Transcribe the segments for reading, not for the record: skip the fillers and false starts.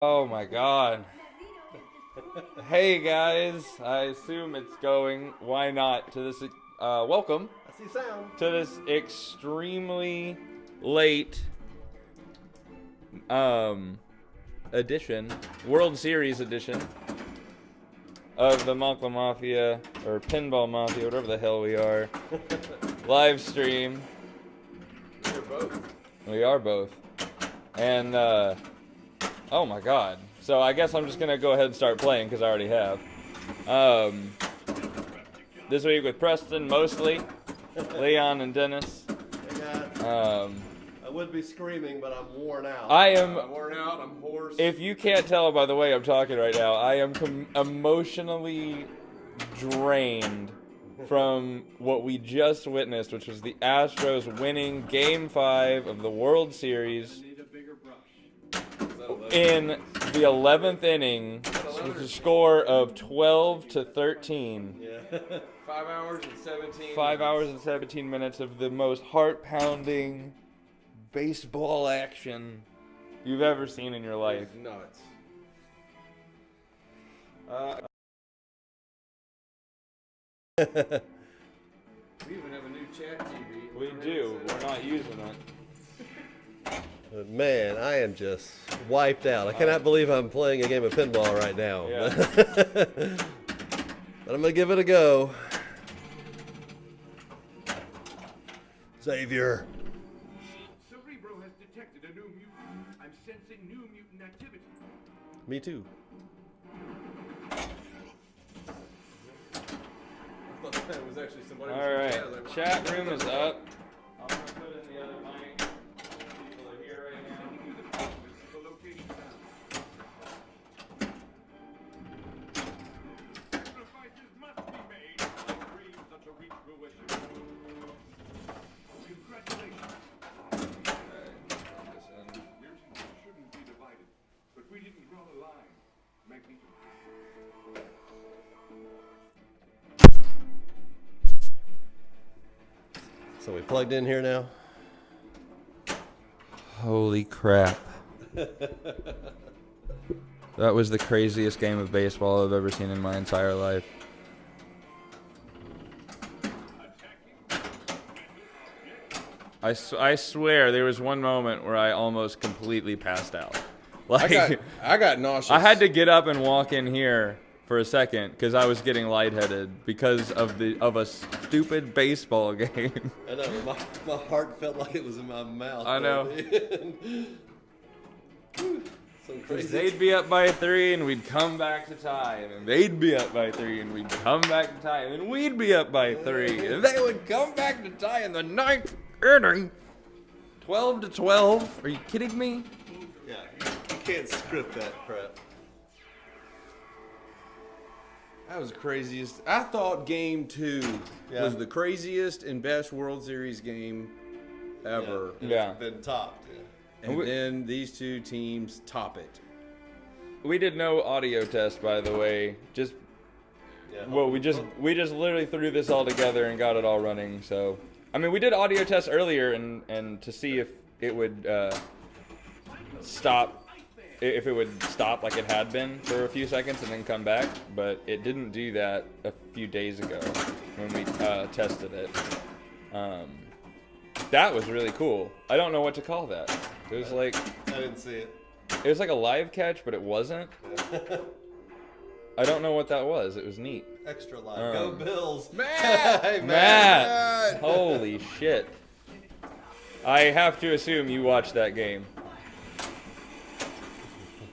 Oh my god. Hey guys, I assume it's going. Why not? To this, welcome I see sound. to this extremely late, edition, World Series edition of the Moncla Mafia, or Pinball Mafia, whatever the hell we are, live stream. We're both. We are both. And, oh my god. So I guess I'm just gonna go ahead and start playing because I already have. This week with Preston mostly, Leon and Dennis. I would be screaming, but I'm worn out. I am worn out. I'm hoarse. If you can't tell by the way I'm talking right now, I am emotionally drained from what we just witnessed, which was the Astros winning Game 5 of the World Series in the 11th inning with a score of 12-13. Yeah. 5 hours and 17 5 hours and 17 minutes of the most heart-pounding baseball action you've ever seen in your life. Nuts. We even have a new chat TV. We do. We're not using it. But man, I am just wiped out. I cannot believe I'm playing a game of pinball right now. Yeah. But I'm going to give it a go. Xavier. Cerebro has detected a new mutant. I'm sensing new mutant activity. Me too. I thought that was actually somebody. Alright, chat room is up. I'm going to put in the other mic. People are here right now. Sending you the coordinates for locating sound. Sacrifices must be made to bring such a reach fruition. Congratulations. Mutants shouldn't be divided, but we didn't draw a line. Magneto. So we plugged in here now? Holy crap. That was the craziest game of baseball I've ever seen in my entire life. I swear there was one moment where I almost completely passed out. Like, I got nauseous. I had to get up and walk in here for a second because I was getting lightheaded because of a stupid baseball game. I know, my heart felt like it was in my mouth. I know. So crazy. They'd be up by 3 and we'd come back to tie, and then they'd be up by 3 and we'd come back to tie, and then we'd be up by 3 and they would come back to tie in the 9th inning. 12-12. Are you kidding me? Yeah, you can't script that crap. That was the craziest. I thought Game 2 Yeah. was the craziest and best World Series game ever. Yeah. It's been topped. Yeah. And then these two teams top it. We did no audio test, by the way. Just Yeah. well, we just literally threw this all together and got it all running. So, I mean, we did audio tests earlier and to see if it would stop. If it would stop like it had been for a few seconds and then come back, but it didn't do that a few days ago when we tested it. That was really cool. I don't know what to call that. It was like I didn't see it. it was like a live catch, but it wasn't. I don't know what that was. It was neat. Extra live. Go Bills. Matt! Hey, Matt! Holy shit! I have to assume you watched that game.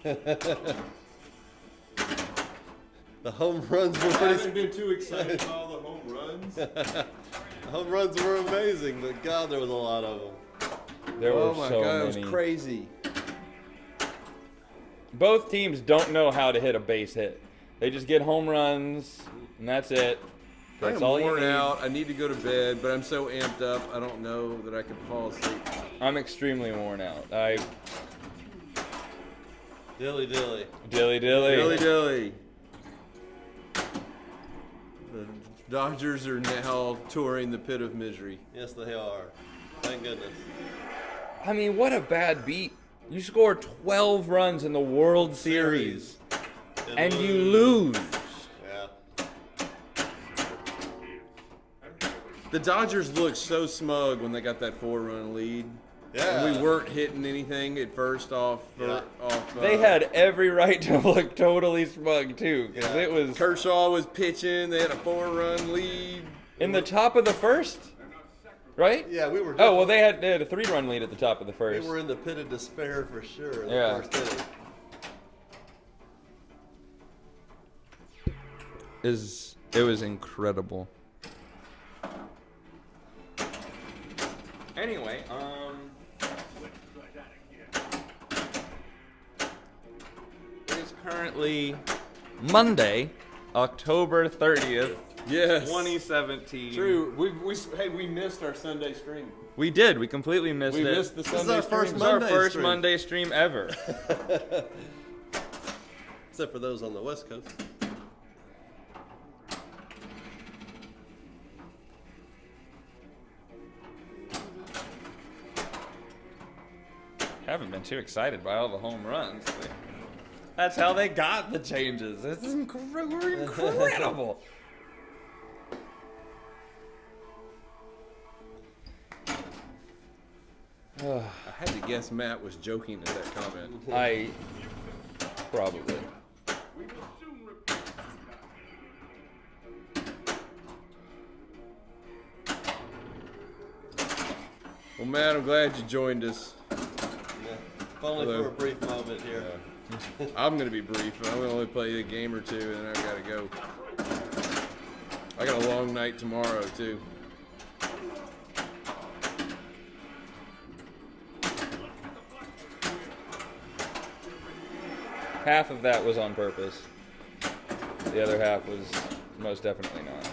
The home runs were I pretty. haven't been too excited about all the home runs. The home runs were amazing, but God, there was a lot of them. There Oh were my so god, it many. was crazy. Both teams don't know how to hit a base hit. They just get home runs, and that's it. That's I'm all you worn need. out. I need to go to bed, but I'm so amped up. I don't know that I can fall asleep. I'm extremely worn out. Dilly dilly. Dilly dilly. Dilly dilly. The Dodgers are now touring the pit of misery. Yes, they are. Thank goodness. I mean, what a bad beat You score 12 runs in the World Series, and you lose. Yeah. The Dodgers looked so smug when they got that 4-run lead. Yeah. And we weren't hitting anything at first off. Yeah. They had every right to look totally smug too, because Yeah. it was Kershaw was pitching. They had a 4-run lead. in the top of the first, right? Yeah, we were. Oh well, they had a 3-run lead at the top of the We first. were in the pit of despair for sure in Yeah. the first inning. It was incredible. Anyway, it is currently Monday, October 30th, Yes. 2017. True. We missed our Sunday stream. We did. We completely missed We it. missed the This is Sunday our stream. first It was our Monday first stream. Monday stream ever. Except for those on the West Coast. Haven't been too excited by all the home runs. That's how they got the changes. This is incredible. I had to guess Matt was joking at that comment. I probably. We will soon repeat. Well, Matt, I'm glad you joined us. Yeah. If only Hello. for a brief moment here. I'm going to be brief. I'm going to only play a game or two, and then I got to go. I got a long night tomorrow, too. Half of that was on purpose. The other half was most definitely not.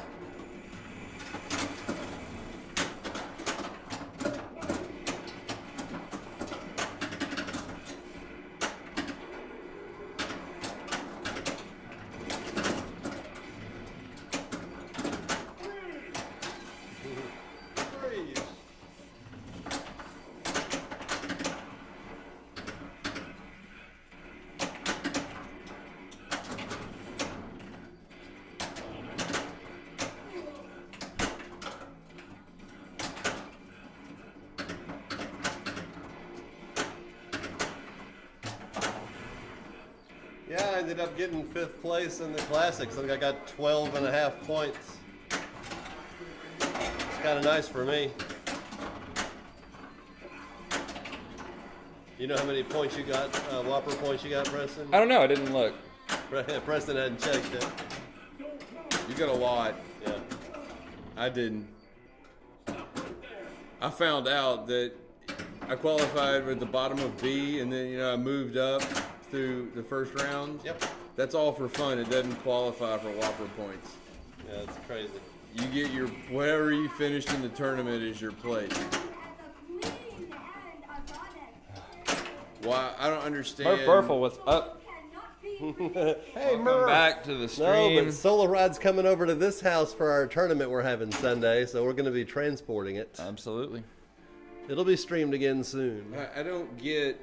Yeah, I ended up getting 5th place in the Classics. I think I got 12.5 points. It's kind of nice for me. You know how many points you got, Whopper points you got, Preston? I don't know. I didn't look. Preston hadn't checked it. You got a lot. Yeah. I didn't. I found out that I qualified at the bottom of B, and then I moved up through the first round. Yep. That's all for fun. It doesn't qualify for Whopper points. Yeah, it's crazy. You get your wherever you finished in the tournament is your place. Why? I don't understand. Burfle, what's up? Hey, Welcome back to the No, stream. but Solar Rod's coming over to this house for our tournament we're having Sunday, so we're going to be transporting it. Absolutely. It'll be streamed again soon. I don't get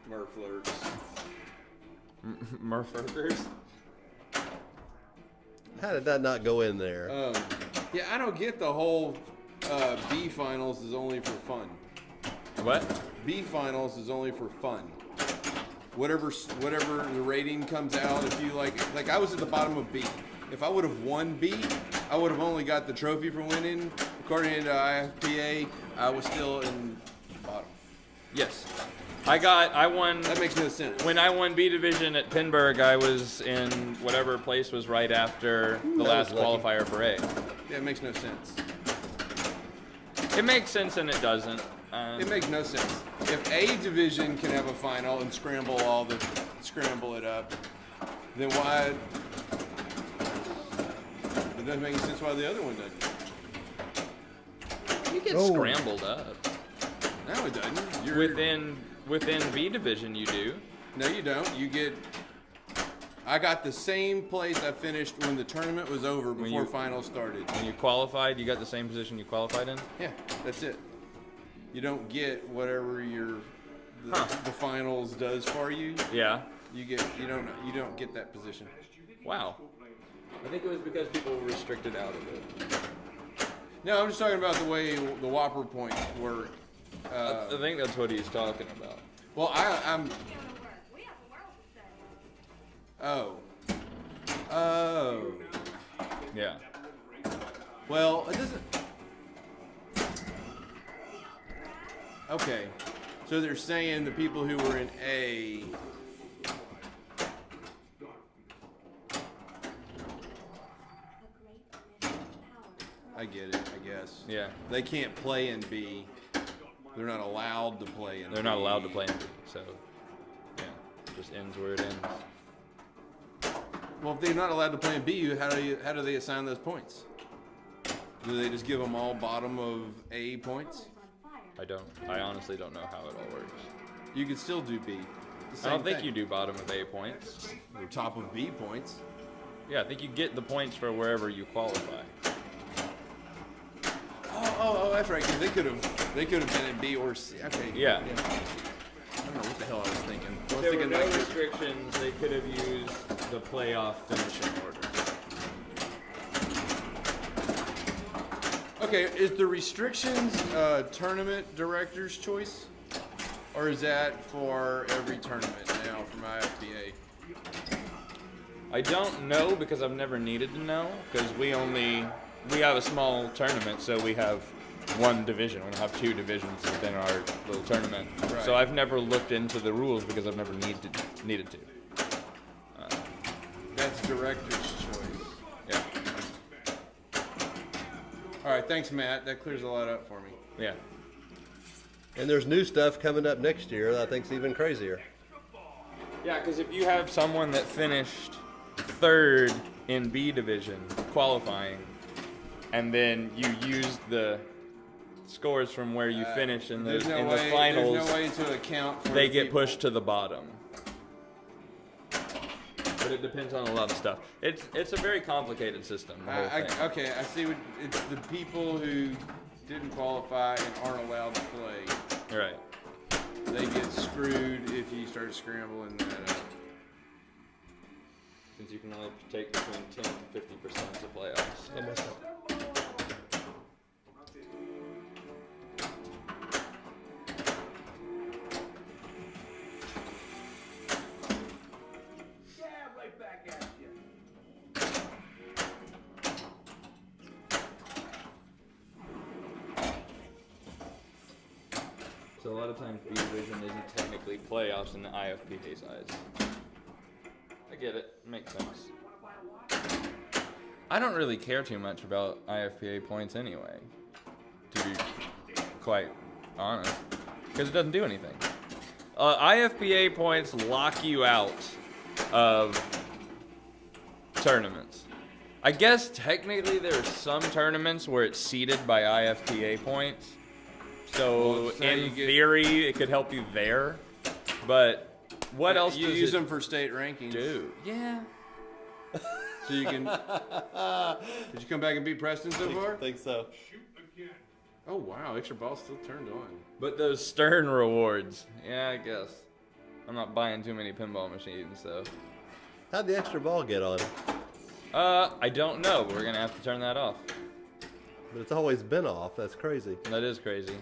Murflirts. Murfurgers? How did that not go in there? Yeah, I don't get the whole B finals is only for fun. What? B finals is only for fun. Whatever the rating comes out, if you like I was at the bottom of B. If I would have won B, I would have only got the trophy for winning. According to IFPA, I was still in bottom. Yes. I won. That makes no sense. When I won B division at Pinburg, I was in whatever place was right after the last was lucky. qualifier for A. Yeah, it makes no sense. It makes sense and it doesn't. It makes no sense. If A division can have a final and scramble it up, then why? It doesn't make any sense why the other one doesn't. You get Oh. scrambled up. No, it doesn't. You're Within B division, you do. No, you don't. You get. I got the same place I finished when the tournament was over before finals started. When you qualified, you got the same position you qualified in. Yeah, that's it. you don't get whatever the finals does for you. Yeah. You don't get that position. Wow. I think it was because people were restricted out of it. No, I'm just talking about the way the Whopper points work. I think that's what he's talking about. Well, I'm. Oh. Yeah. Well, it doesn't. Okay. So they're saying the people who were in A. I get it, I guess. Yeah. They can't play in B. They're not allowed to play in B. They're not allowed to play in B, so yeah, just ends where it ends. Well, if they're not allowed to play in B, how do they assign those points? Do they just give them all bottom of A points? I honestly don't know how it all works. You could still do B. I don't think you do bottom of A points. Or top of B points. Yeah, I think you get the points for wherever you qualify. Oh, that's right. Because they could have been in B or C. Okay. Yeah. I don't know what the hell I was thinking. If there were no restrictions, they could have used the playoff finishing order. Okay, is the restrictions tournament director's choice? Or is that for every tournament now from IFPA? I don't know because I've never needed to know because we have a small tournament, so we have one division. We don't have two divisions within our little tournament. Right. So I've never looked into the rules because I've never needed to. That's director's choice. Yeah. All right, thanks, Matt. That clears a lot up for me. Yeah. And there's new stuff coming up next year that I think's even crazier. Yeah, because if you have someone that finished third in B division qualifying, and then you use the scores from where you finish in the finals, there's no way to account for they the get people. pushed to the bottom. But it depends on a lot of stuff. It's a very complicated system. The whole thing. Okay, I see. It's the people who didn't qualify and aren't allowed to play. Right. They get screwed if you start scrambling that up. Since you can only take between 10 to 50% of playoffs. Right back at you. So a lot of times B division isn't technically playoffs in the IFPA size. I get it. Makes sense. I don't really care too much about IFPA points anyway, to be quite honest, because it doesn't do anything. IFPA points lock you out of tournaments. I guess technically there are some tournaments where it's seeded by IFPA points. So in theory, it could help you there. But what else you does use it them for state rankings? do? Yeah. So you can. Did you come back and beat Preston so far? I think so. Oh wow, extra ball still turned on. But those Stern rewards, yeah, I guess. I'm not buying too many pinball machines, so. How'd the extra ball get on? I don't know, but we're gonna have to turn that off. But it's always been off. That's crazy. That is crazy.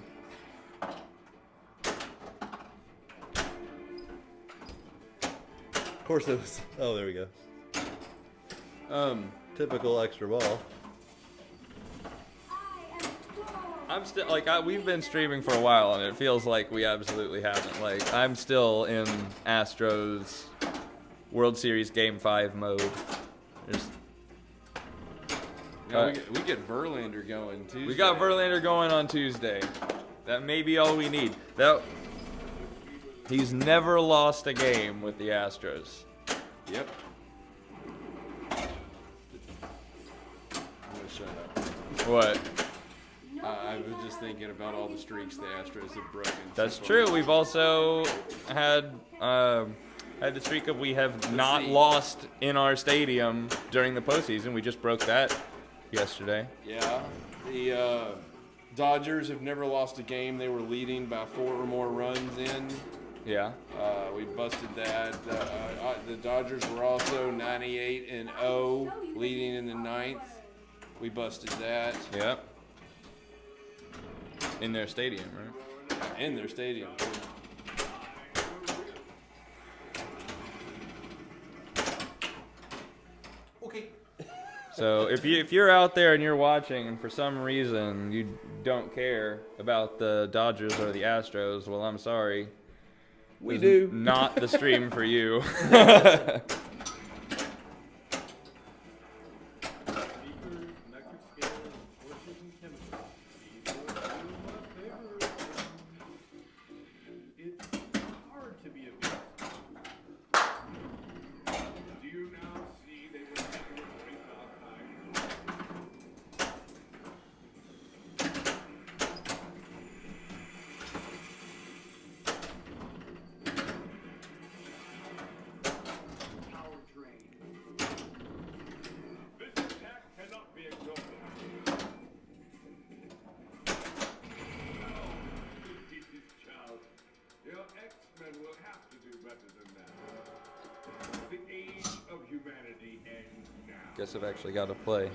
Of course it was. Oh, there we go. Typical extra ball. I'm still like we've been streaming for a while, and it feels like we absolutely haven't. Like I'm still in Astros World Series Game 5 mode. There's, Yeah, we get Verlander going Tuesday. we got Verlander going on Tuesday. That may be all we need. He's never lost a game with the Astros. Yep. I'm gonna shut up. What? I was just thinking about all the streaks the Astros have broken. That's so far. true. We've also had the streak of we have not lost in our stadium during the postseason. We just broke that yesterday. Yeah. Dodgers have never lost a game. They were leading by 4 or more runs in. Yeah. We busted that. The Dodgers were also 98-0, leading in the 9th. We busted that. Yep. In their stadium, right? In their stadium. Okay. So if you're out there and you're watching and for some reason you don't care about the Dodgers or the Astros, well, I'm sorry. We This is do. not the stream for you. Guess I've actually got to play.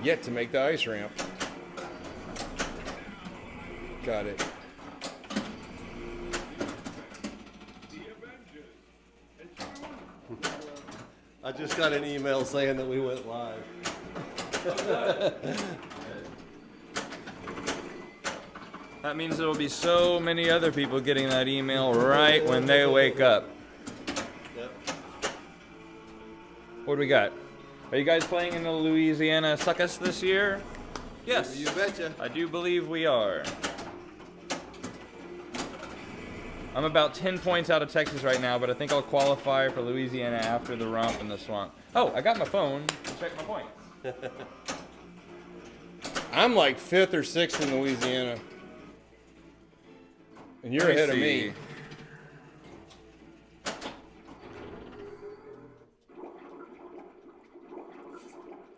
Yet to make the ice ramp. Got it. I just got an email saying that we went live. That means there will be so many other people getting that email right when they wake up. Yep. What do we got? Are you guys playing in the Louisiana Succus this year? Yes. You betcha. I do believe we are. I'm about 10 points out of Texas right now, but I think I'll qualify for Louisiana after the romp in the swamp. Oh, I got my phone to check my points. I'm like 5th or 6th in Louisiana. And you're Let me ahead of see. me.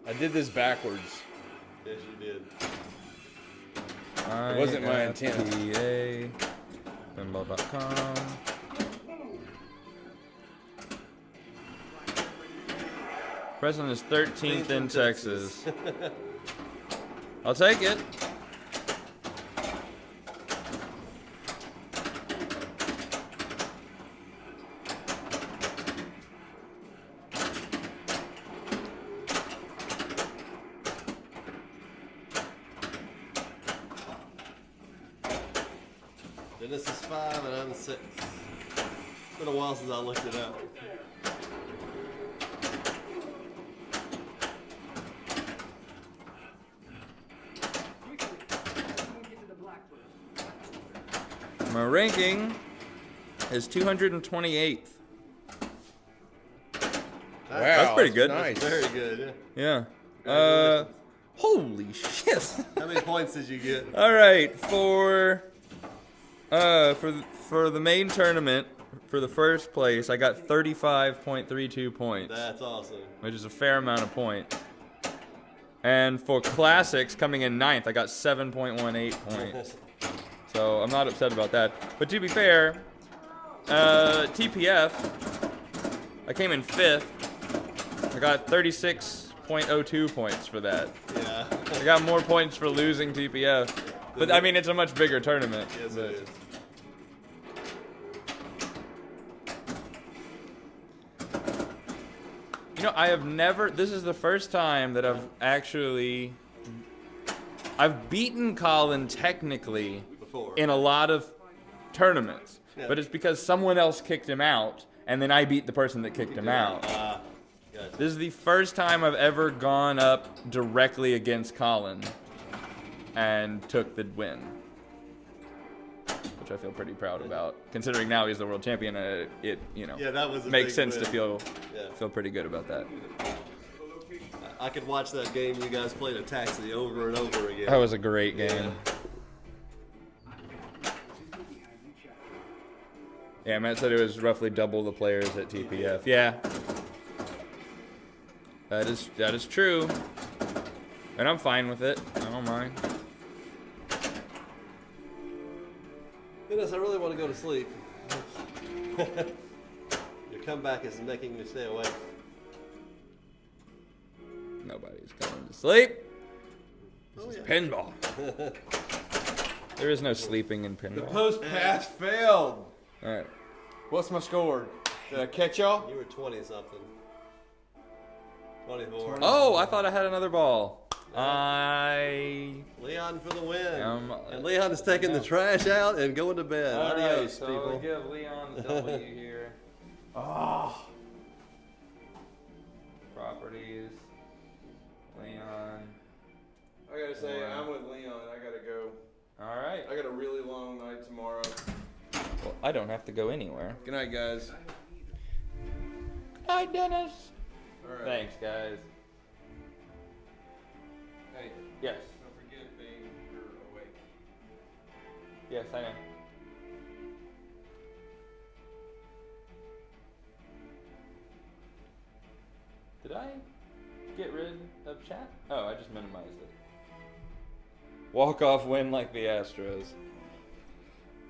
I did this backwards. Yes, you did. It wasn't my intent. IFTA, Pinball.com. President is 13th in Texas. I'll take it. Dennis is 5 and I'm 6. It's been a while since I looked it up. My ranking is 228th. Wow, That's pretty good. Nice. Very good. Yeah. Yeah. Holy shit. How many points did you get? All right, for the main tournament, for the first place, I got 35.32 points, That's awesome. which is a fair amount of points. And for classics, coming in 9th, I got 7.18 points. So I'm not upset about that. But to be fair, TPF, I came in 5th. I got 36.02 points for that. Yeah. I got more points for losing TPF. But I mean, it's a much bigger tournament. Yes, but- it is. You know, I have never, this is the first time that I've actually I've beaten Colin technically Before. in a lot of tournaments, Yeah. but it's because someone else kicked him out, and then I beat the person that kicked him out. Gotcha. This is the first time I've ever gone up directly against Colin and took the win, which I feel pretty proud about, considering now he's the world champion. It Yeah, that was a makes big sense win. to feel Yeah. pretty good about that. I could watch that game you guys played a Taxi over and over again. That was a great game. Yeah, Matt said it was roughly double the players at TPF. Yeah, that is true, and I'm fine with it. I don't mind. Goodness, I really want to go to sleep. Your comeback is making me stay awake. Nobody's going to sleep. This Oh, is yeah. pinball. There is no sleeping in The pinball. post pass failed. All right. What's my score? Did I catch y'all? You were 20 something. 24. Oh, I thought I had another ball. Leon for the win. Um, and Leon is taking the trash out and going to bed. All right, Adios, so people. give Leon the W here. Oh. Properties. Leon. I gotta say, I'm with Leon. I gotta go. All right. I got a really long night tomorrow. Well, I don't have to go anywhere. Good night, guys. Good night, Dennis. All right. Thanks, guys. Hey, Yes. don't forget, babe, you're awake. Yes, I know. Did I get rid of chat? Oh, I just minimized it. Walk-off win like the Astros.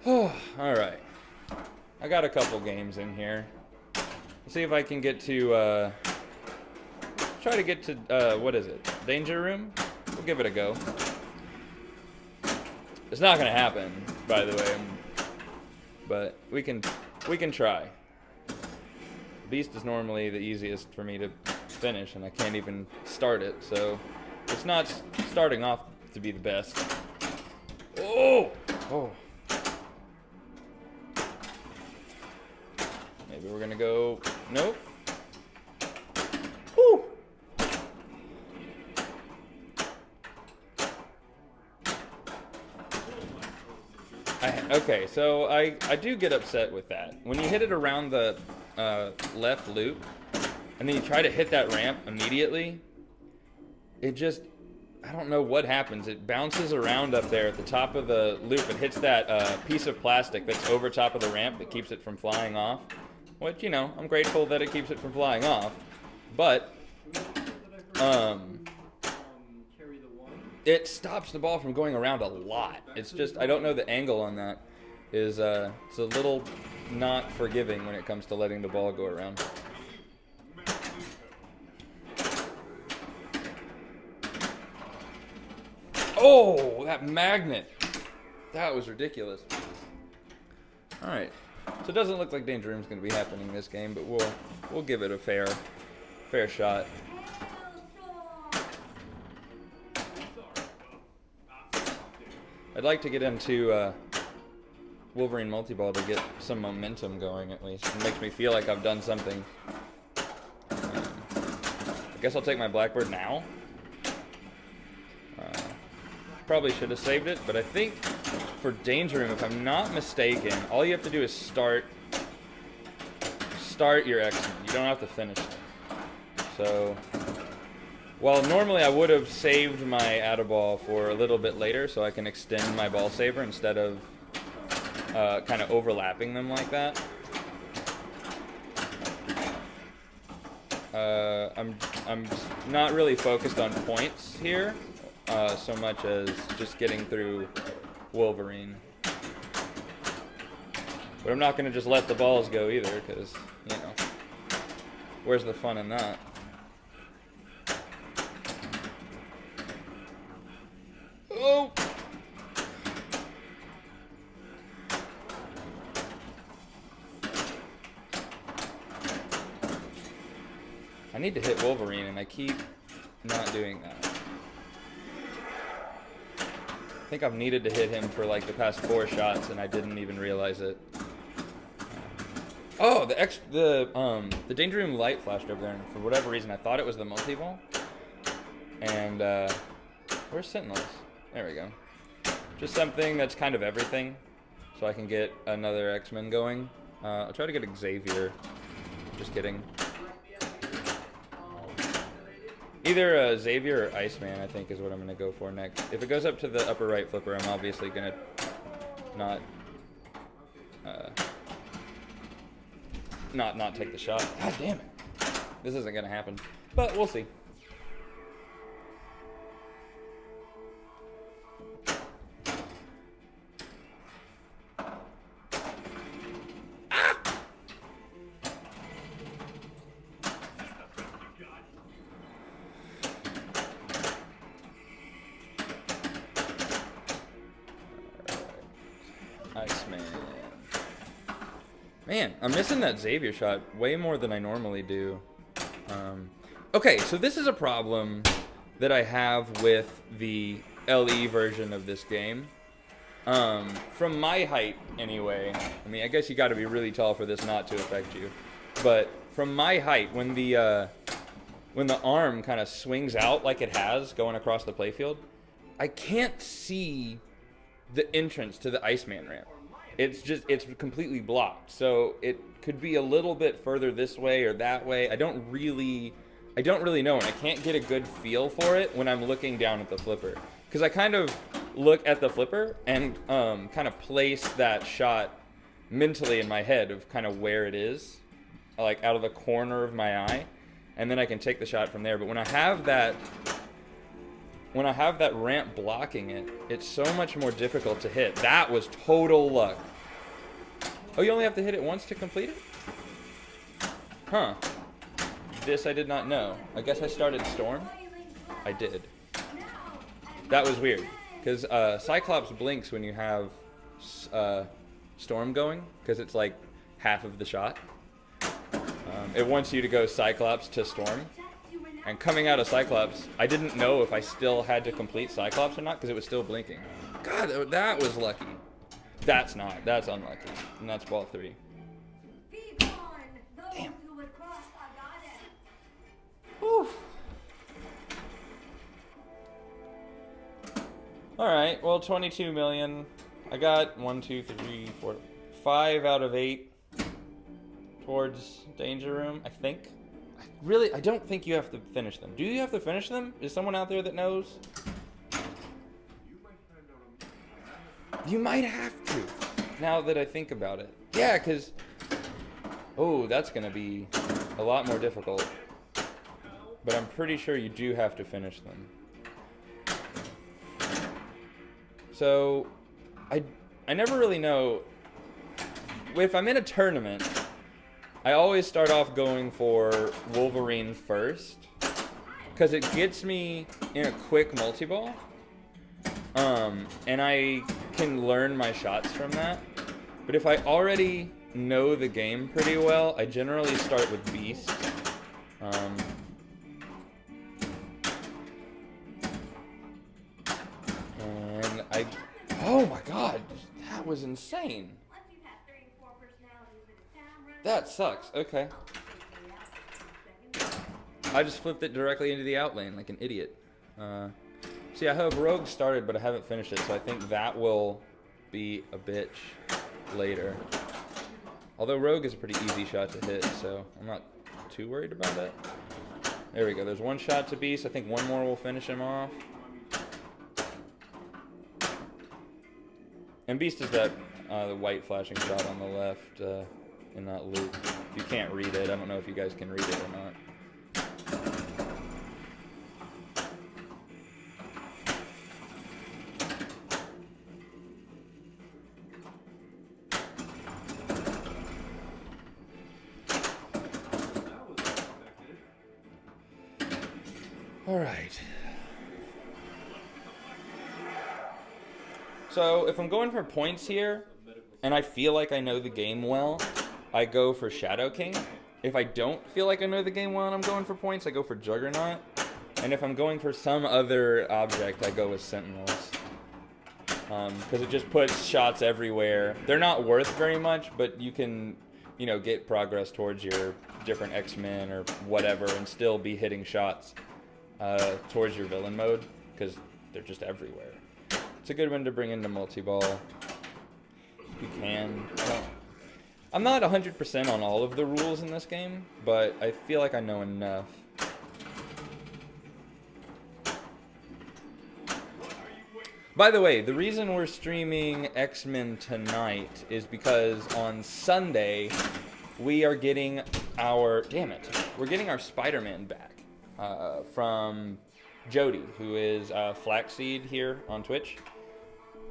All right. I got a couple games in here. Let's see if I can get to, try to get to, what is it? Danger Room? We'll give it a go. It's not gonna happen, by the way, but we can try. Beast is normally the easiest for me to finish, and I can't even start it, so it's not starting off to be the best. Oh! Oh. Maybe we're gonna go, nope. Woo! Okay, so I do get upset with that. When you hit it around the left loop, and then you try to hit that ramp immediately, it just, I don't know what happens. It bounces around up there at the top of the loop and hits that piece of plastic that's over top of the ramp that keeps it from flying off. Which, you know, I'm grateful that it keeps it from flying off. But, it stops the ball from going around a lot. It's just, I don't know the angle on that. It's a little not forgiving when it comes to letting the ball go around. Oh, that magnet. That was ridiculous. All right. So it doesn't look like Danger Room's going to be happening this game, but we'll give it a fair shot. I'd like to get into Wolverine Multiball to get some momentum going at least. It makes me feel like I've done something. I guess I'll take my Blackbird now. Probably should have saved it, but I think for Danger Room, if I'm not mistaken, all you have to do is start your X-Men. You don't have to finish it. So, while normally I would have saved my Add-a-Ball for a little bit later so I can extend my ball saver instead of kind of overlapping them like that. I'm not really focused on points here so much as just getting through Wolverine. But I'm not going to just let the balls go either, because, you know, where's the fun in that? Oh! I need to hit Wolverine, and I keep not doing that. think I've needed to hit him for like the past 4 shots, and I didn't even realize it. Oh, the danger room light flashed over there, and for whatever reason, I thought it was the multi-ball. And where's Sentinels? There we go. Just something that's kind of everything, so I can get another X-Men going. I'll try to get Xavier. Just kidding. Either Xavier or Iceman, I think, is what I'm going to go for next. If it goes up to the upper right flipper, I'm obviously going to not take the shot. God damn it. This isn't going to happen. But we'll see. Man, I'm missing that Xavier shot way more than I normally do. Okay, so this is a problem that I have with the LE version of this game. From my height, anyway. I mean, I guess you got to be really tall for this not to affect you. But from my height, when the arm kind of swings out like it has going across the playfield, I can't see the entrance to the Iceman ramp. It's completely blocked. So it could be a little bit further this way or that way. I don't really know, and I can't get a good feel for it when I'm looking down at the flipper. Because I kind of look at the flipper and kind of place that shot mentally in my head of kind of where it is, like out of the corner of my eye, and then I can take the shot from there. But when I have that ramp blocking it, it's so much more difficult to hit. That was total luck. Oh, you only have to hit it once to complete it? Huh. This I did not know. I guess I started Storm. I did. That was weird. Because Cyclops blinks when you have Storm going, because it's like half of the shot. It wants you to go Cyclops to Storm. And coming out of Cyclops, I didn't know if I still had to complete Cyclops or not, because it was still blinking. God, that was lucky. That's not. That's unlucky. And that's ball 3. Damn. Whew. Alright, well, 22 million. I got 1, 2, 3, 4, 5 out of 8 towards Danger Room, I think. I don't think you have to finish them. Do you have to finish them? Is someone out there that knows? You might have to, now that I think about it. Yeah, because... Oh, that's going to be a lot more difficult. But I'm pretty sure you do have to finish them. So, I never really know... If I'm in a tournament... I always start off going for Wolverine first, because it gets me in a quick multi-ball, and I can learn my shots from that. But if I already know the game pretty well, I generally start with Beast. And oh my god, that was insane. That sucks. Okay. I just flipped it directly into the outlane like an idiot. See, I have Rogue started, but I haven't finished it, so I think that will be a bitch later. Although Rogue is a pretty easy shot to hit, so I'm not too worried about that. There we go. There's one shot to Beast. I think one more will finish him off. And Beast is that the white flashing shot on the left. In that loop. If you can't read it, I don't know if you guys can read it or not. All right. So if I'm going for points here, and I feel like I know the game well, I go for Shadow King. If I don't feel like I know the game well and I'm going for points, I go for Juggernaut. And if I'm going for some other object, I go with Sentinels. because it just puts shots everywhere. They're not worth very much, but you can, you know, get progress towards your different X-Men or whatever and still be hitting shots towards your villain mode because they're just everywhere. It's a good one to bring into multi-ball if you can. I'm not 100% on all of the rules in this game, but I feel like I know enough. By the way, the reason we're streaming X-Men tonight is because on Sunday we are getting our, we're getting our Spider-Man back from Jody, who is Flaxseed here on Twitch.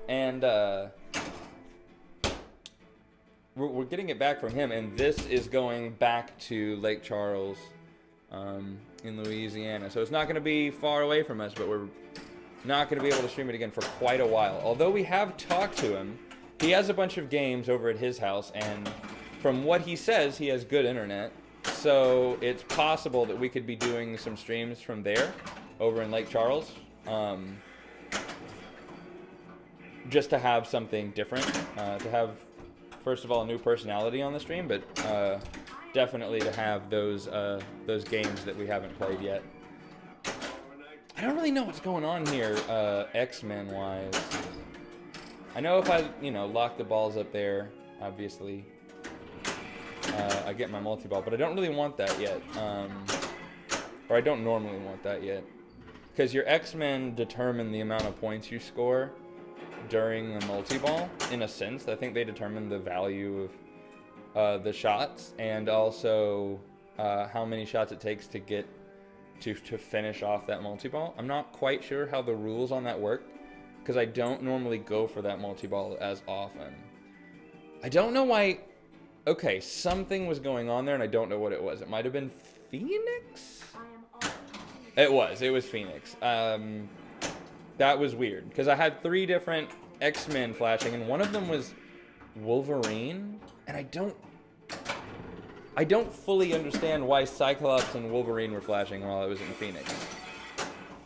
And we're getting it back from him, and this is going back to Lake Charles in Louisiana. So it's not going to be far away from us, but we're not going to be able to stream it again for quite a while. Although we have talked to him, he has a bunch of games over at his house, and from what he says, he has good internet. So it's possible that we could be doing some streams from there, over in Lake Charles. Just to have something different, to have, first of all, a new personality on the stream, but definitely to have those games that we haven't played yet. I don't really know what's going on here, X-Men wise. I know if I, you know, lock the balls up there, obviously, I get my multi-ball, but I don't really want that yet. Or I don't normally want that yet. Because your X-Men determine the amount of points you score during the multi-ball, in a sense. I think they determine the value of the shots, and also how many shots it takes to get to finish off that multi-ball. I'm not quite sure how the rules on that work, because I don't normally go for that multi-ball as often. I don't know why. Okay, something was going on there, and I don't know what it was. It might have been Phoenix? It was Phoenix. That was weird, because I had 3 different X-Men flashing, and one of them was Wolverine, and I don't fully understand why Cyclops and Wolverine were flashing while I was in Phoenix.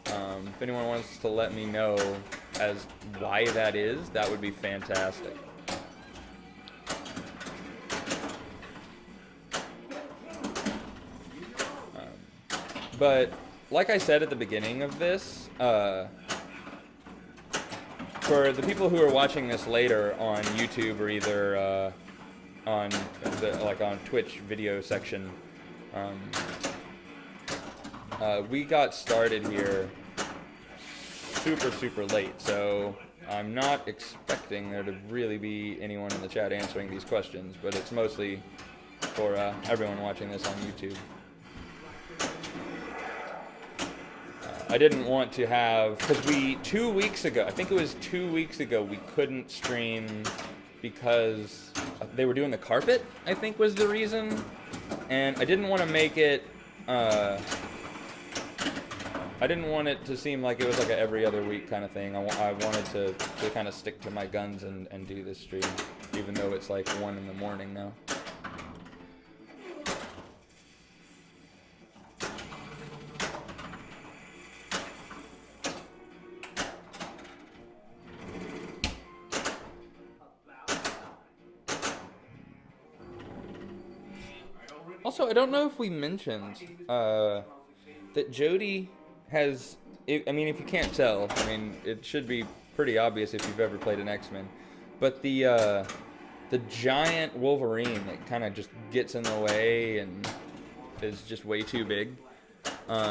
If anyone wants to let me know as why that is, that would be fantastic. But like I said at the beginning of this, for the people who are watching this later on YouTube or either on Twitch video section, we got started here super late, so I'm not expecting there to really be anyone in the chat answering these questions, but it's mostly for everyone watching this on YouTube. I didn't want to have, because 2 weeks ago, I think it was 2 weeks ago, we couldn't stream because they were doing the carpet, I think was the reason. And I didn't want to make it, I didn't want it to seem like it was like a every other week kind of thing. I wanted to kind of stick to my guns and do this stream, even though it's like 1 in the morning now. Also, I don't know if we mentioned that Jody has, I mean, if you can't tell, I mean, it should be pretty obvious if you've ever played an X-Men, but the giant Wolverine that kind of just gets in the way and is just way too big,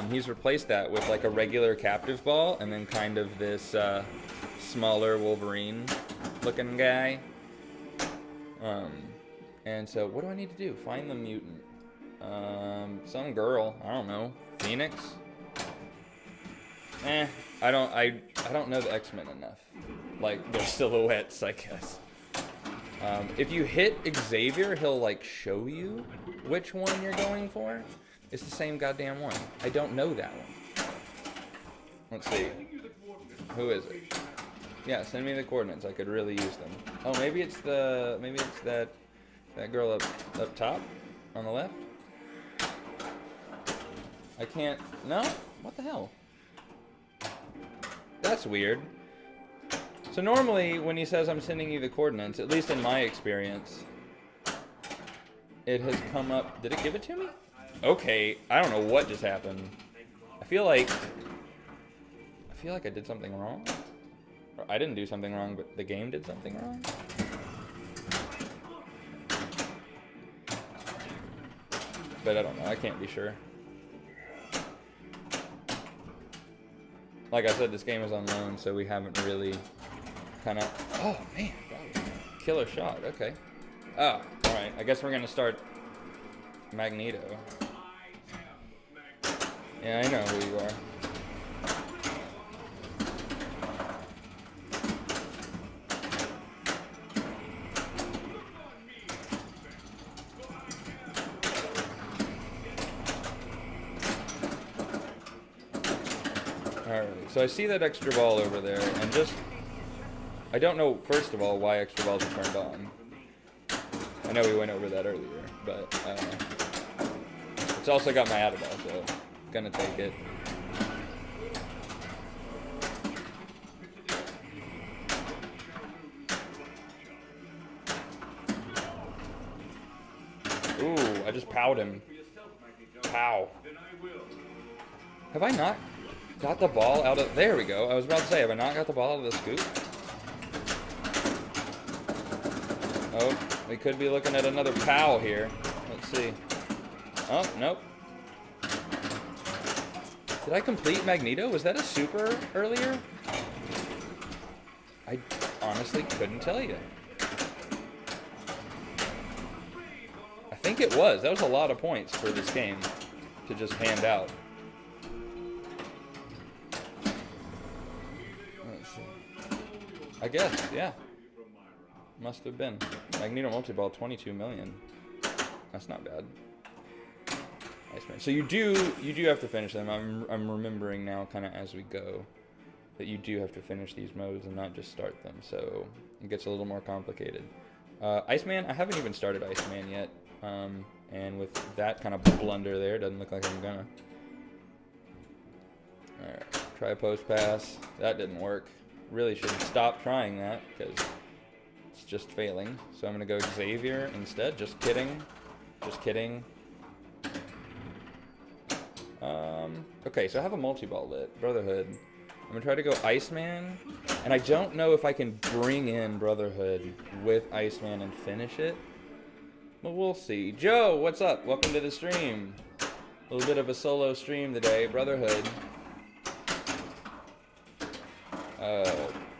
he's replaced that with like a regular captive ball and then kind of this smaller Wolverine looking guy. And so what do I need to do? Find the mutant. Some girl, I don't know, Phoenix? I don't know the X-Men enough. Like, their silhouettes, I guess. If you hit Xavier, he'll, like, show you which one you're going for. It's the same goddamn one. I don't know that one. Let's see. Who is it? Yeah, send me the coordinates. I could really use them. Oh, maybe it's that girl up top on the left. I can't. No? What the hell? That's weird. So normally when he says I'm sending you the coordinates, at least in my experience, it has come up. Did it give it to me? Okay, I don't know what just happened. I feel like I did something wrong. Or I didn't do something wrong, but the game did something wrong. But I don't know. I can't be sure. Like I said, this game is on loan, so we haven't really kind of... Oh, man. That was a killer shot. Okay. Oh, all right. I guess we're going to start Magneto. Yeah, I know who you are. Alright, so I see that extra ball over there, and just... I don't know, first of all, why extra balls are turned on. I know we went over that earlier, but it's also got my Adderall, so gonna take it. Ooh, I just powed him. Pow. Have I not got the ball out of... There we go. I was about to say, have I not got the ball out of the scoop? Oh, we could be looking at another pow here. Let's see. Oh, nope. Did I complete Magneto? Was that a super earlier? I honestly couldn't tell you. I think it was. That was a lot of points for this game to just hand out. Let's see. I guess, yeah. Must have been. Magneto multi-ball, 22 million. That's not bad. Nice, man. So you do have to finish them. I'm remembering now, kind of as we go, that you do have to finish these modes and not just start them. So it gets a little more complicated. Iceman, I haven't even started Iceman yet. And with that kind of blunder there, it doesn't look like I'm gonna. Alright, try a post pass. That didn't work. Really should stop trying that, because it's just failing. So I'm gonna go Xavier instead. Just kidding. Just kidding. Okay, so I have a multi-ball lit. Brotherhood. I'm gonna try to go Iceman. And I don't know if I can bring in Brotherhood with Iceman and finish it. But we'll see. Joe, what's up? Welcome to the stream. A little bit of a solo stream today. Brotherhood.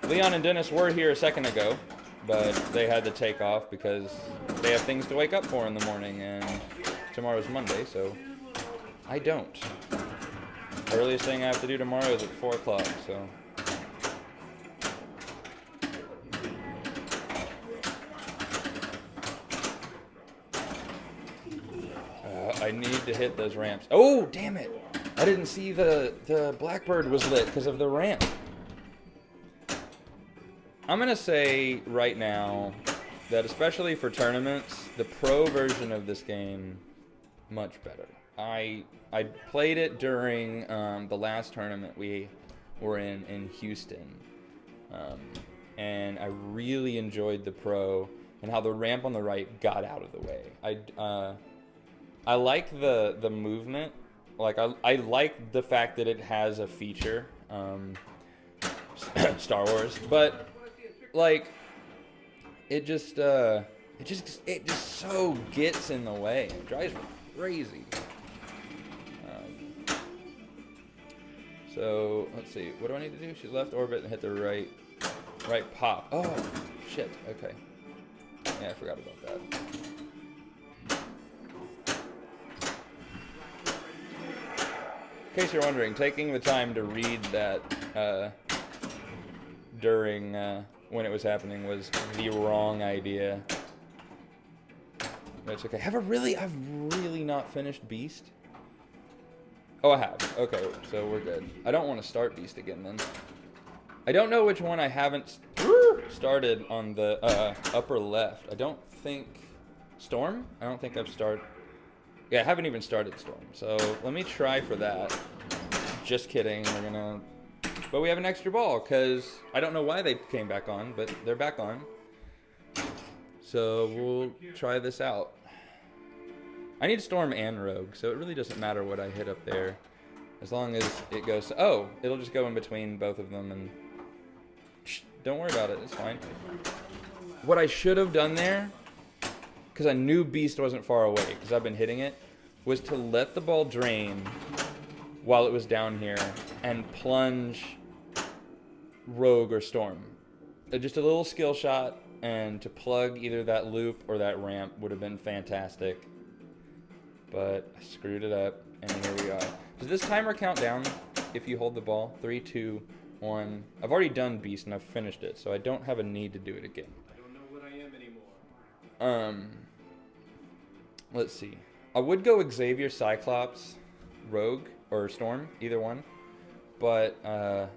Leon and Dennis were here a second ago, but they had to take off because they have things to wake up for in the morning, and tomorrow's Monday, so I don't. Earliest thing I have to do tomorrow is at 4 o'clock, so... I need to hit those ramps. Oh, damn it! I didn't see the Blackbird was lit because of the ramp. I'm going to say right now that especially for tournaments, the pro version of this game, much better. I played it during the last tournament we were in Houston. And I really enjoyed the pro and how the ramp on the right got out of the way. I like the movement. Like I like the fact that it has a feature, Star Wars, but like it just so gets in the way. It drives me crazy. So let's see. What do I need to do? Shoot left orbit and hit the right pop. Oh shit. Okay. Yeah, I forgot about that. In case you're wondering, taking the time to read that during when it was happening was the wrong idea. But it's okay. I've really not finished Beast. Oh, I have. Okay, so we're good. I don't want to start Beast again then. I don't know which one I haven't started on the upper left. I don't think Storm? I don't think I've started. Yeah, I haven't even started Storm, so let me try for that. Just kidding, we're gonna But we have an extra ball because I don't know why they came back on, but they're back on. So we'll try this out. I need Storm and Rogue, so it really doesn't matter what I hit up there. As long as it goes... Oh, it'll just go in between both of them and... Shh, don't worry about it, it's fine. What I should have done there, because I knew Beast wasn't far away, because I've been hitting it, was to let the ball drain while it was down here and plunge Rogue or Storm. Just a little skill shot, and to plug either that loop or that ramp would have been fantastic. But I screwed it up, and here we are. Does this timer count down if you hold the ball? 3, 2, 1. I've already done Beast and I've finished it, so I don't have a need to do it again. I don't know what I am anymore. Let's see. I would go Xavier, Cyclops, Rogue, or Storm, either one. But I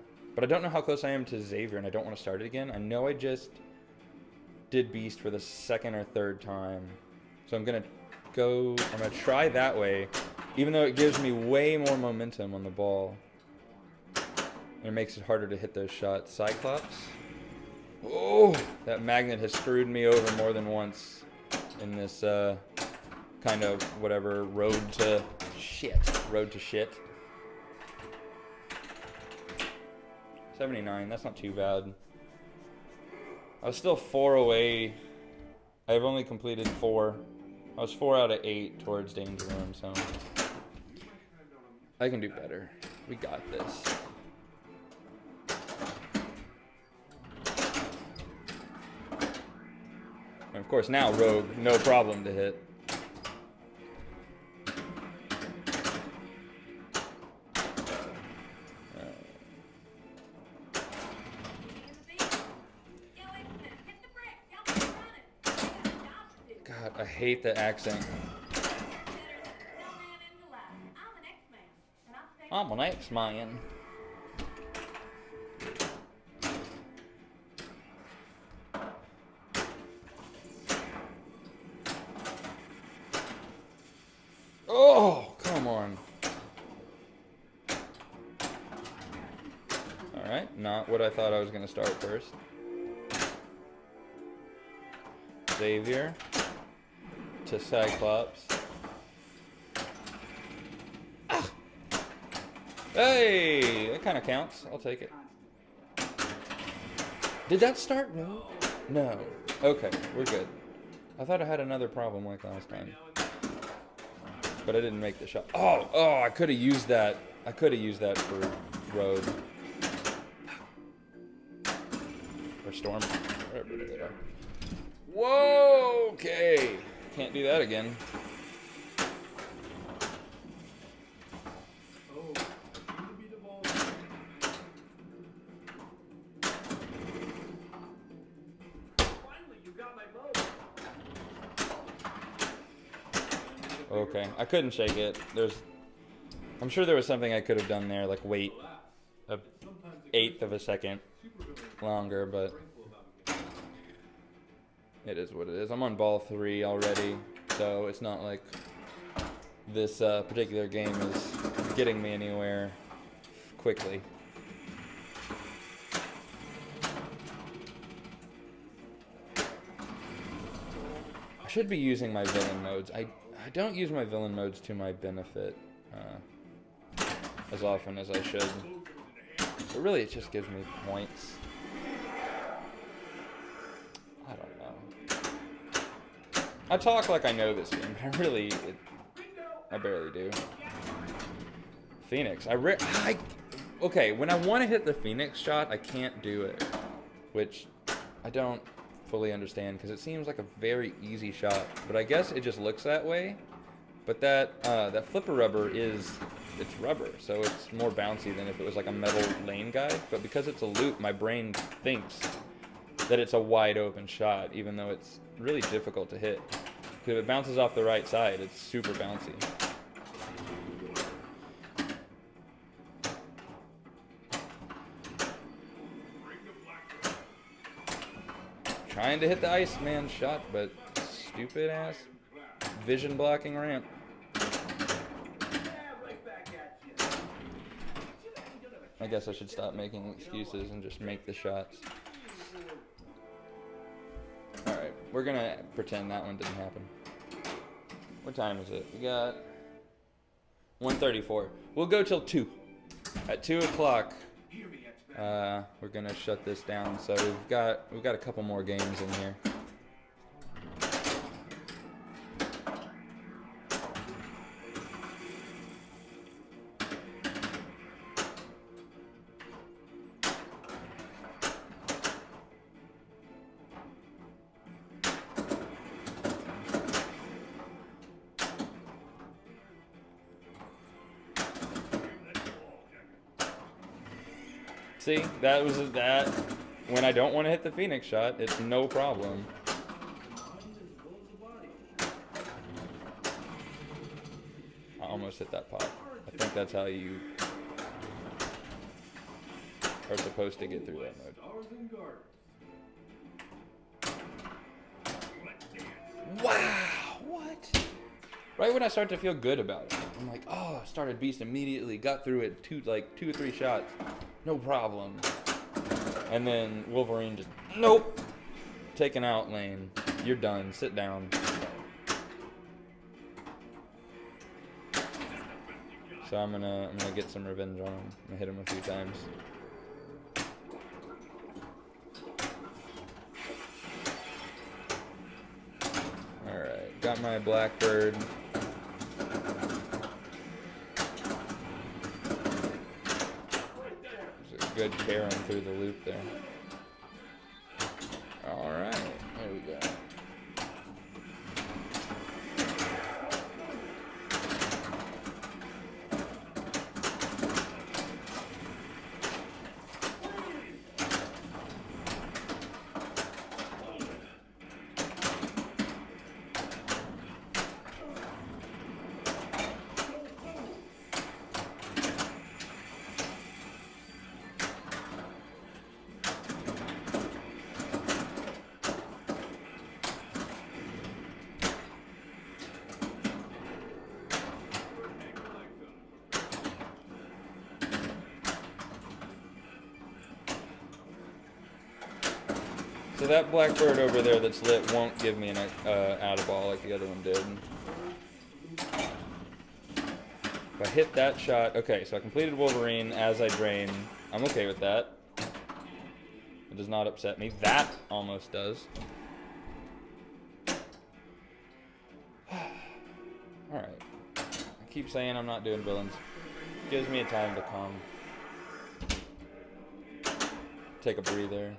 don't know how close I am to Xavier, and I don't want to start it again. I know I just did Beast for the second or third time, so I'm gonna try that way, even though it gives me way more momentum on the ball. And it makes it harder to hit those shots. Cyclops. Oh, that magnet has screwed me over more than once in this kind of whatever road to shit. 79, that's not too bad. I was still 4 away. I've only completed 4. I was 4 out of 8 towards Danger Room, so I can do better. We got this. And of course now Rogue, no problem to hit. God, I hate the accent. I'm an X-Man. Oh, come on. Alright, not what I thought I was going to start first. Xavier to Cyclops. Ah. Hey, that kind of counts. I'll take it. Did that start? No. No. Okay, we're good. I thought I had another problem like last time. But I didn't make the shot. Oh, I could have used that. I could have used that for Road. Or Storm. Whatever they are. Whoa, okay. Can't do that again. Okay, I couldn't shake it. I'm sure there was something I could have done there, like wait a 1/8 of a second longer, but it is what it is. I'm on ball 3 already, so it's not like this particular game is getting me anywhere quickly. I should be using my villain modes. I don't use my villain modes to my benefit as often as I should. But really, it just gives me points. I don't know. I talk like I know this game, but I barely do. Phoenix. Okay, when I want to hit the Phoenix shot, I can't do it, which I don't fully understand because it seems like a very easy shot, but I guess it just looks that way. But that flipper rubber it's rubber, so it's more bouncy than if it was like a metal lane guide. But because it's a loop, my brain thinks that it's a wide open shot, even though it's really difficult to hit. Because if it bounces off the right side, it's super bouncy. Trying to hit the Iceman shot, but stupid ass vision blocking ramp. I guess I should stop making excuses and just make the shots. Alright, we're gonna pretend that one didn't happen. What time is it? We got 1:34. We'll go till 2. At 2 o'clock, we're gonna shut this down. So we've got a couple more games in here. See, that was that. When I don't want to hit the Phoenix shot, it's no problem. I almost hit that pop. I think that's how you are supposed to get through that mode. Wow, what? Right when I start to feel good about it, I'm like, oh, I started beast immediately, got through it, 2 or 3 shots. No problem. And then Wolverine just, nope. Taken out lane. You're done. Sit down. So I'm gonna get some revenge on him. I'm gonna hit him a few times. Alright, got my Blackbird. Good carrying through the loop there. Alright, there we go. So that Blackbird over there that's lit won't give me an out of ball like the other one did. If I hit that shot, okay, so I completed Wolverine as I drain. I'm okay with that. It does not upset me. That almost does. Alright. I keep saying I'm not doing villains. Gives me a time to calm. Take a breather.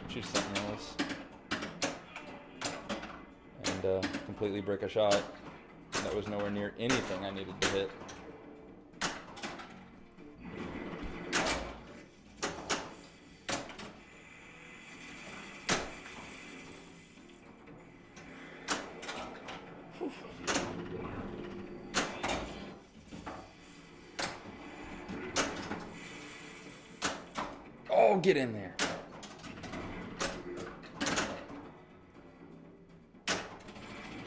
Choose something else. And completely brick a shot. That was nowhere near anything I needed to hit. Oh, get in there.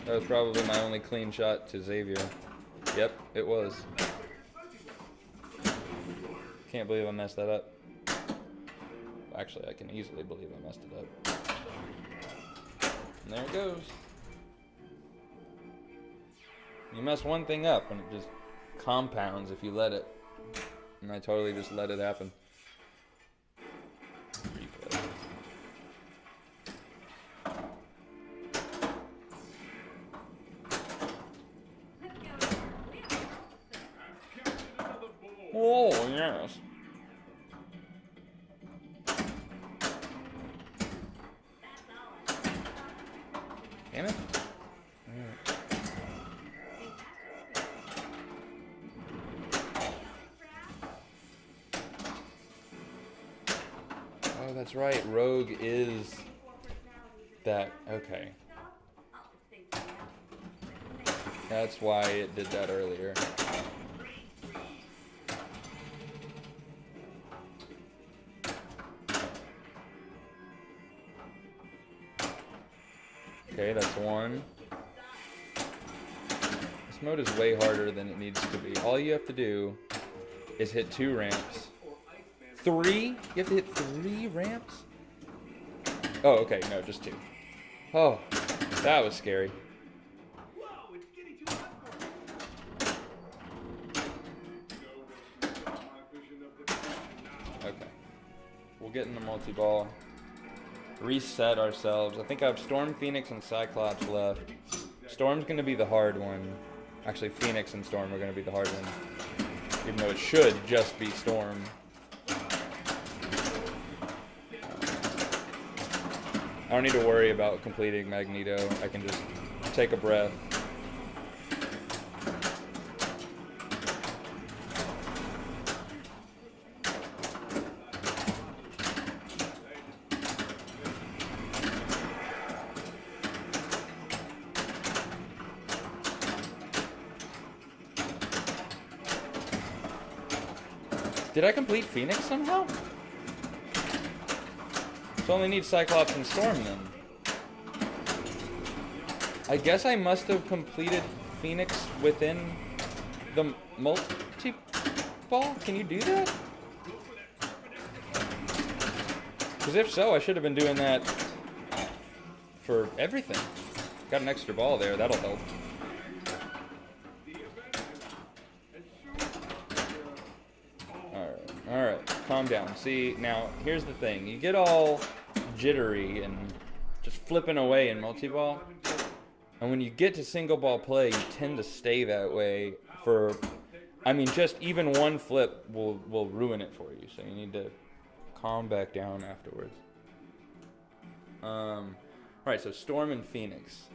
That was probably my only clean shot to Xavier. Yep, it was. Can't believe I messed that up. Actually, I can easily believe I messed it up. And there it goes. You mess one thing up and it just compounds if you let it. And I totally just let it happen. Replay. Oh, yes. Damn it. Oh, that's right. Rogue is that. Okay. That's why it did that earlier. Okay, that's one. This mode is way harder than it needs to be. All you have to do is hit 2 ramps 3? You have to hit 3 ramps? Oh, okay. No, just 2. Oh, that was scary. Whoa, it's getting too hot for me. Okay. We'll get in the multi-ball. Reset ourselves. I think I have Storm, Phoenix, and Cyclops left. Storm's going to be the hard one. Actually, Phoenix and Storm are going to be the hard one. Even though it should just be Storm. I don't need to worry about completing Magneto. I can just take a breath. Did I complete Phoenix somehow? So I only need Cyclops and Storm then. I guess I must have completed Phoenix within the multi-ball? Can you do that? Because if so, I should have been doing that for everything. Got an extra ball there, that'll help. Alright, calm down. See, now, here's the thing. You get all jittery and just flipping away in multi-ball. And when you get to single ball play, you tend to stay that way for... I mean, just even one flip will ruin it for you. So you need to calm back down afterwards. Alright, so Storm and Phoenix.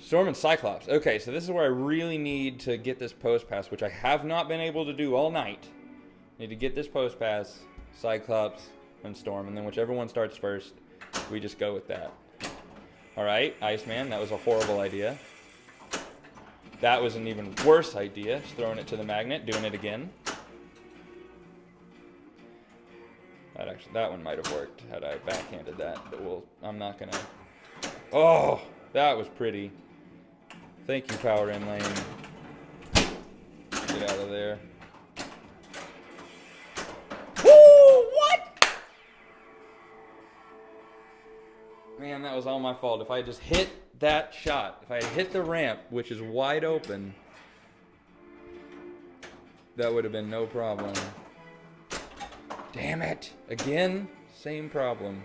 Storm and Cyclops. Okay, so this is where I really need to get this post pass, which I have not been able to do all night. Need to get this post pass, Cyclops, and Storm, and then whichever one starts first, we just go with that. Alright, Iceman, that was a horrible idea. That was an even worse idea, just throwing it to the magnet, doing it again. That one might have worked had I backhanded that, but I'm not gonna... Oh, that was pretty. Thank you, Power In Lane. Get out of there. What? Man, that was all my fault. If I had just hit that shot, if I had hit the ramp, which is wide open, that would have been no problem. Damn it. Again, same problem.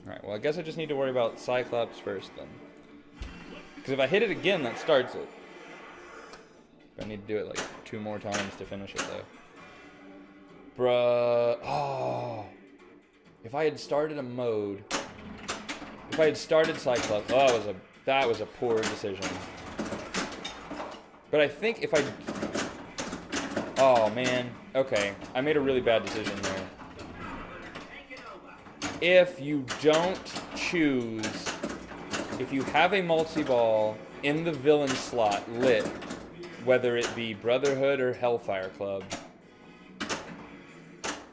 Alright, well, I guess I just need to worry about Cyclops first, then. Because if I hit it again, that starts it. I need to do it like 2 more times to finish it, though. Bruh. Oh. If I had started a mode. If I had started Cyclops. Oh, that was a poor decision. But I think if I... Oh, man. Okay. I made a really bad decision there. If you don't choose... If you have a multi-ball in the villain slot lit, whether it be Brotherhood or Hellfire Club,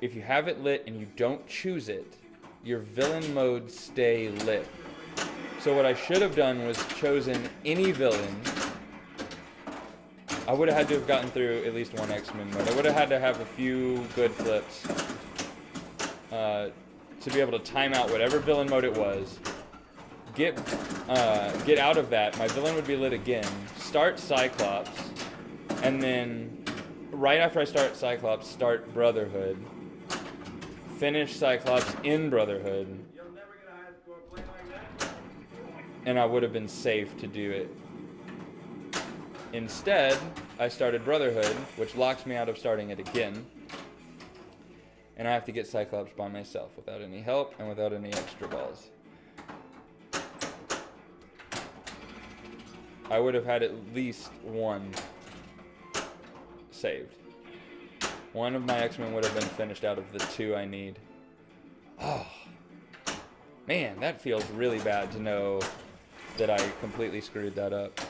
if you have it lit and you don't choose it, your villain modes stay lit. So what I should have done was chosen any villain. I would have had to have gotten through at least one X-Men mode. I would have had to have a few good flips to be able to time out whatever villain mode it was. Get out of that. My villain would be lit again. Start Cyclops. And then, right after I start Cyclops, start Brotherhood. Finish Cyclops in Brotherhood. And I would have been safe to do it. Instead, I started Brotherhood, which locks me out of starting it again. And I have to get Cyclops by myself, without any help and without any extra balls. I would have had at least one saved. One of my X-Men would have been finished out of the 2 I need. Oh, man, that feels really bad to know that I completely screwed that up.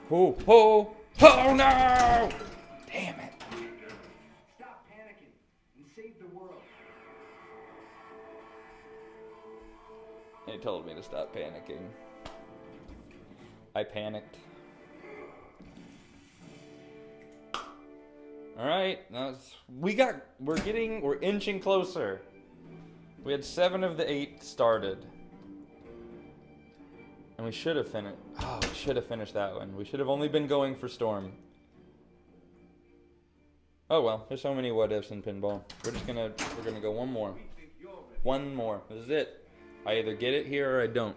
Oh, oh, oh no! Damn it. Stop panicking and save the world. They told me to stop panicking. I panicked. All right, we're inching closer. We had 7 of the 8 started, and we should have finished. Oh, we should have finished that one. We should have only been going for Storm. Oh well, there's so many what ifs in pinball. We're gonna go one more. One more. This is it. I either get it here or I don't.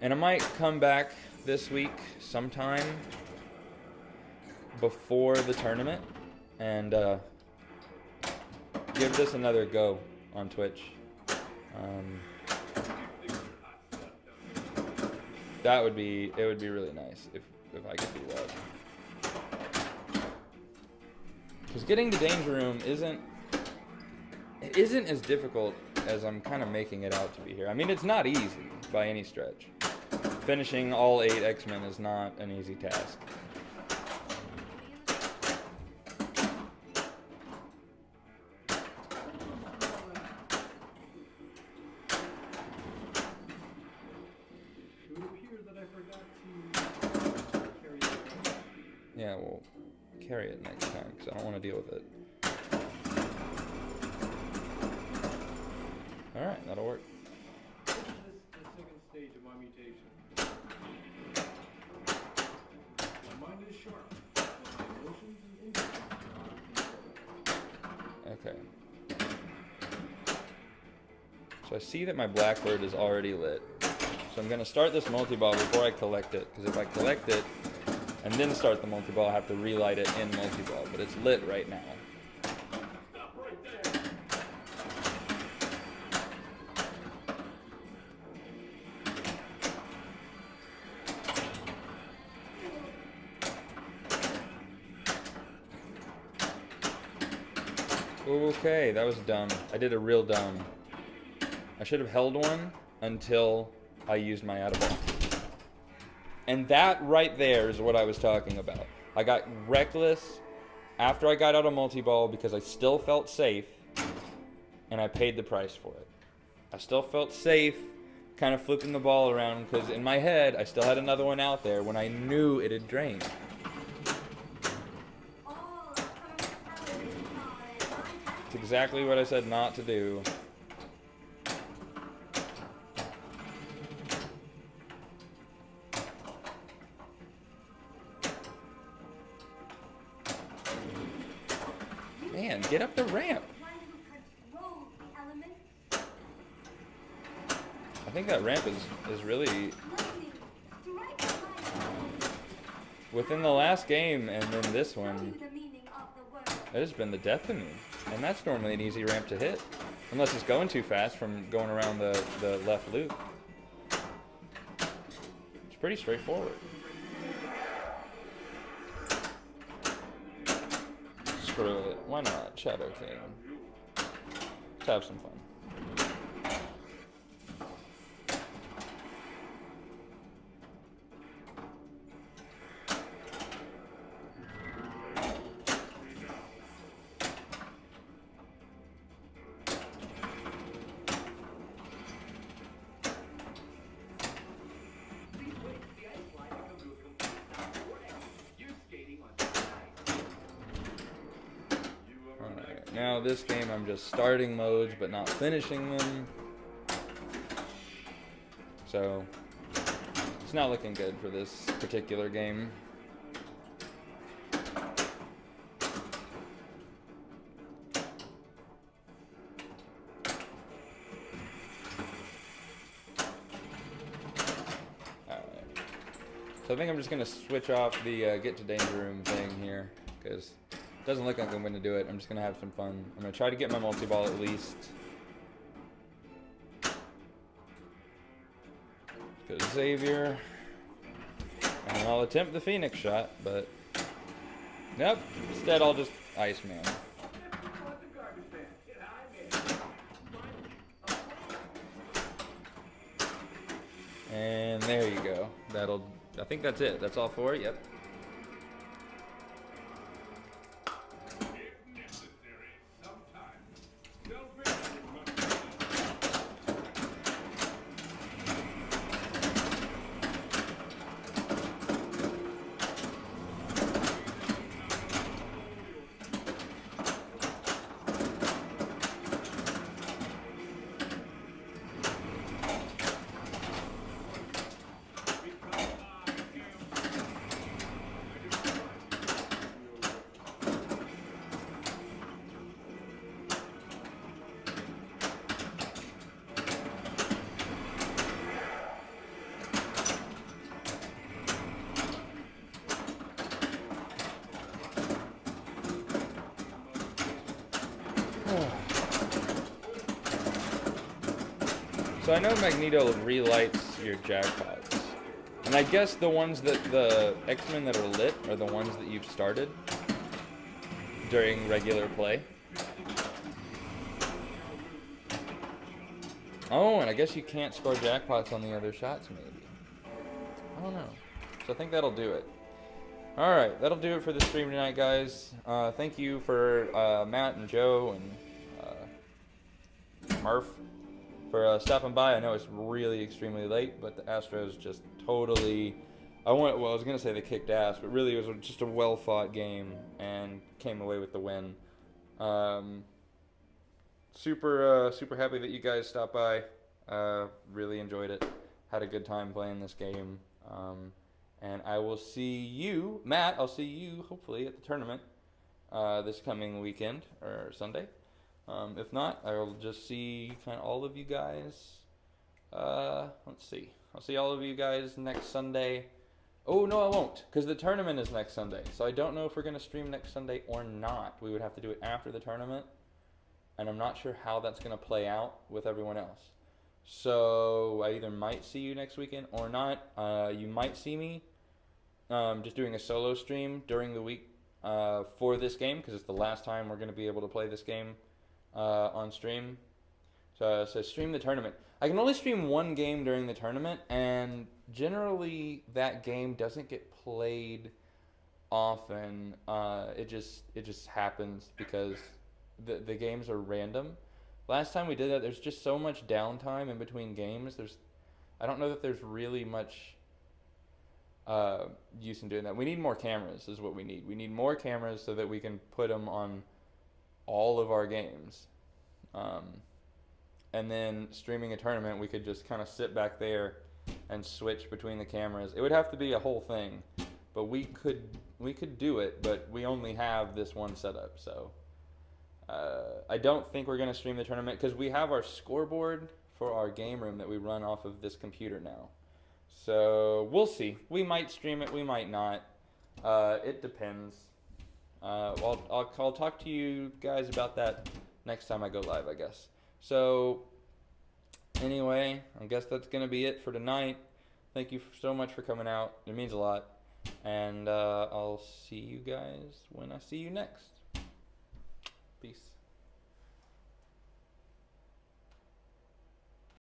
And I might come back this week sometime before the tournament and give this another go on Twitch. It would be really nice if I could do that. Because getting to Danger Room isn't as difficult as I'm kind of making it out to be here. I mean, it's not easy by any stretch. Finishing all 8 X-Men is not an easy task. Yeah, we'll carry it next time because I don't want to deal with it. Alright, that'll work. This is the second stage of my mutation. My mind is sharp, but my emotions and instincts are controlled. Okay. So I see that my Blackbird is already lit. So I'm going to start this multi-ball before I collect it, because if I collect it and then start the multi-ball, I have to relight it in multi-ball, but it's lit right now. Stop right there. Okay, that was dumb. I did a real dumb. I should have held one until I used my out-of-ball. And that right there is what I was talking about. I got reckless after I got out of multi-ball because I still felt safe, and I paid the price for it. I still felt safe kind of flipping the ball around because in my head I still had another one out there when I knew it had drained. It's exactly what I said not to do. Man, get up the ramp. I think that ramp is really... Within the last game and then this one, it has been the death of me. And that's normally an easy ramp to hit. Unless it's going too fast from going around the left loop. It's pretty straightforward. Screw it. Why not? Shadow King. Let's have some fun. Now this game I'm just starting modes but not finishing them. So it's not looking good for this particular game. Alright. So I think I'm just gonna switch off the get to danger room thing here because doesn't look like I'm going to do it. I'm just going to have some fun. I'm going to try to get my multi-ball at least. Go to Xavier. And I'll attempt the Phoenix shot, but... Nope. Instead, I'll just Iceman. And there you go. I think that's it. That's all for it. Yep. So I know Magneto relights your jackpots. And I guess the ones that the X-Men that are lit are the ones that you've started during regular play. Oh, and I guess you can't score jackpots on the other shots, maybe. I don't know. So I think that'll do it. Alright, that'll do it for the stream tonight, guys. Thank you for Matt and Joe and Murph for stopping by. I know it's really extremely late, but the Astros just totally... I was going to say they kicked ass, but really it was just a well-fought game and came away with the win. Super happy that you guys stopped by. Really enjoyed it. Had a good time playing this game. And I will see you, Matt, I'll see you hopefully at the tournament this coming weekend or Sunday. If not, I will just see kind of all of you guys. Let's see. I'll see all of you guys next Sunday. Oh, no, I won't, because the tournament is next Sunday. So I don't know if we're going to stream next Sunday or not. We would have to do it after the tournament. And I'm not sure how that's going to play out with everyone else. So I either might see you next weekend or not. You might see me just doing a solo stream during the week for this game, because it's the last time we're going to be able to play this game on stream. So stream the tournament. I can only stream one game during the tournament, and generally that game doesn't get played often. It just happens because the games are random. Last time we did that, there's just so much downtime in between games. I don't know that there's really much use in doing that. We need more cameras is what we need. We need more cameras so that we can put them on all of our games. And then streaming a tournament, we could just kind of sit back there and switch between the cameras. It would have to be a whole thing, but we could do it, but we only have this one setup, so I don't think we're going to stream the tournament because we have our scoreboard for our game room that we run off of this computer now. So we'll see. We might stream it, we might not. It depends. I'll talk to you guys about that next time I go live, I guess. So anyway, I guess that's going to be it for tonight. Thank you so much for coming out. It means a lot. And I'll see you guys when I see you next. Peace.